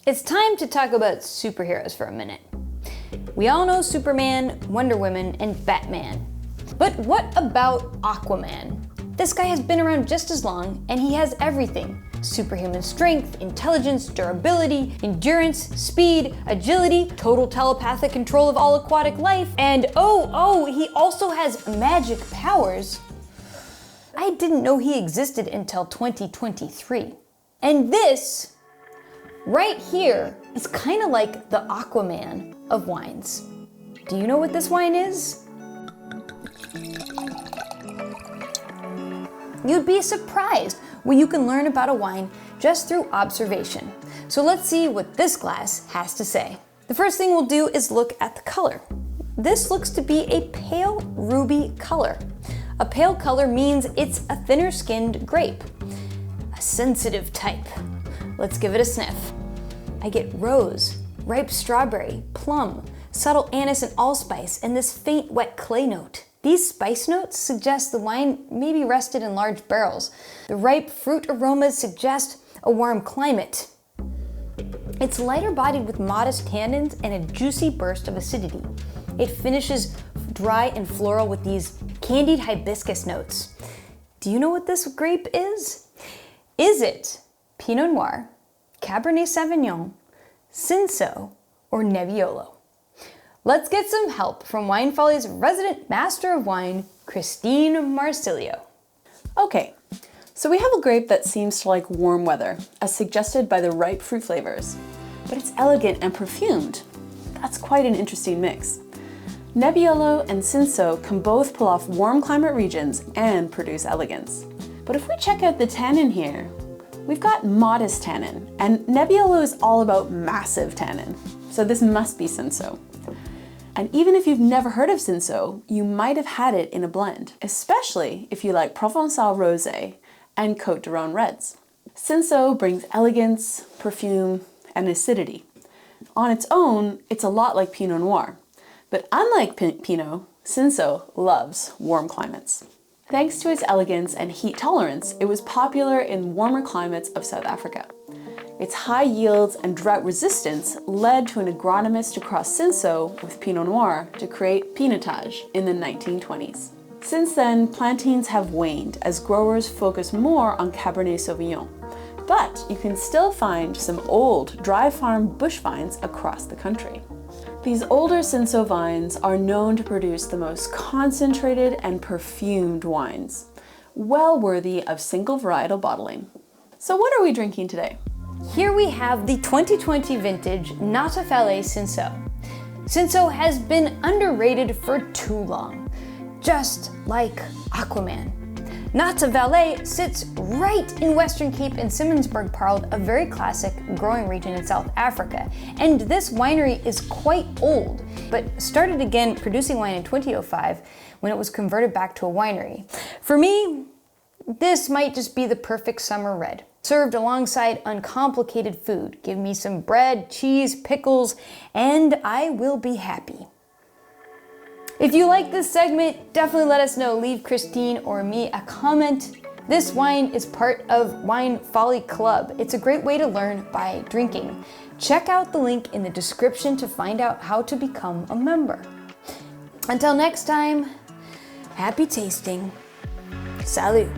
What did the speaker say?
It's time to talk about superheroes for a minute. We all know Superman, Wonder Woman, and Batman. But what about Aquaman? This guy has been around just as long, and he has everything. Superhuman strength, intelligence, durability, endurance, speed, agility, total telepathic control of all aquatic life, and he also has magic powers. I didn't know he existed until 2023. And this, right here, is kind of like the Aquaman of wines. Do you know what this wine is? You'd be surprised what you can learn about a wine just through observation. So let's see what this glass has to say. The first thing we'll do is look at the color. This looks to be a pale ruby color. A pale color means it's a thinner skinned grape, a sensitive type. Let's give it a sniff. I get rose, ripe strawberry, plum, subtle anise and allspice, and this faint wet clay note. These spice notes suggest the wine may be rested in large barrels. The ripe fruit aromas suggest a warm climate. It's lighter bodied with modest tannins and a juicy burst of acidity. It finishes dry and floral with these candied hibiscus notes. Do you know what this grape is? Is it Pinot Noir, Cabernet Sauvignon, Cinsault, or Nebbiolo? Let's get some help from Wine Folly's resident master of wine, Christine Marsilio. Okay, so we have a grape that seems to like warm weather, as suggested by the ripe fruit flavors, but it's elegant and perfumed. That's quite an interesting mix. Nebbiolo and Cinsault can both pull off warm climate regions and produce elegance. But if we check out the tannin here, we've got modest tannin, and Nebbiolo is all about massive tannin, so this must be Cinsault. And even if you've never heard of Cinsault, you might have had it in a blend, especially if you like Provençal Rosé and Côte d'Aron Reds. Cinsault brings elegance, perfume, and acidity. On its own, it's a lot like Pinot Noir, but unlike Pinot, Cinsault loves warm climates. Thanks to its elegance and heat tolerance, it was popular in warmer climates of South Africa. Its high yields and drought resistance led to an agronomist to cross Cinsault with Pinot Noir to create Pinotage in the 1920s. Since then, plantings have waned as growers focus more on Cabernet Sauvignon, but you can still find some old dry farm bush vines across the country. These older Cinsault vines are known to produce the most concentrated and perfumed wines, well worthy of single varietal bottling. So what are we drinking today? Here we have the 2020 vintage Natte Valleij Cinsault. Cinsault has been underrated for too long, just like Aquaman. Natte Valleij sits right in Western Cape and Simmonsburg-Parle, a very classic growing region in South Africa. And this winery is quite old, but started again producing wine in 2005 when it was converted back to a winery. For me, this might just be the perfect summer red. Served alongside uncomplicated food. Give me some bread, cheese, pickles, and I will be happy. If you like this segment, definitely let us know. Leave Christine or me a comment. This wine is part of Wine Folly Club. It's a great way to learn by drinking. Check out the link in the description to find out how to become a member. Until next time, happy tasting. Salut.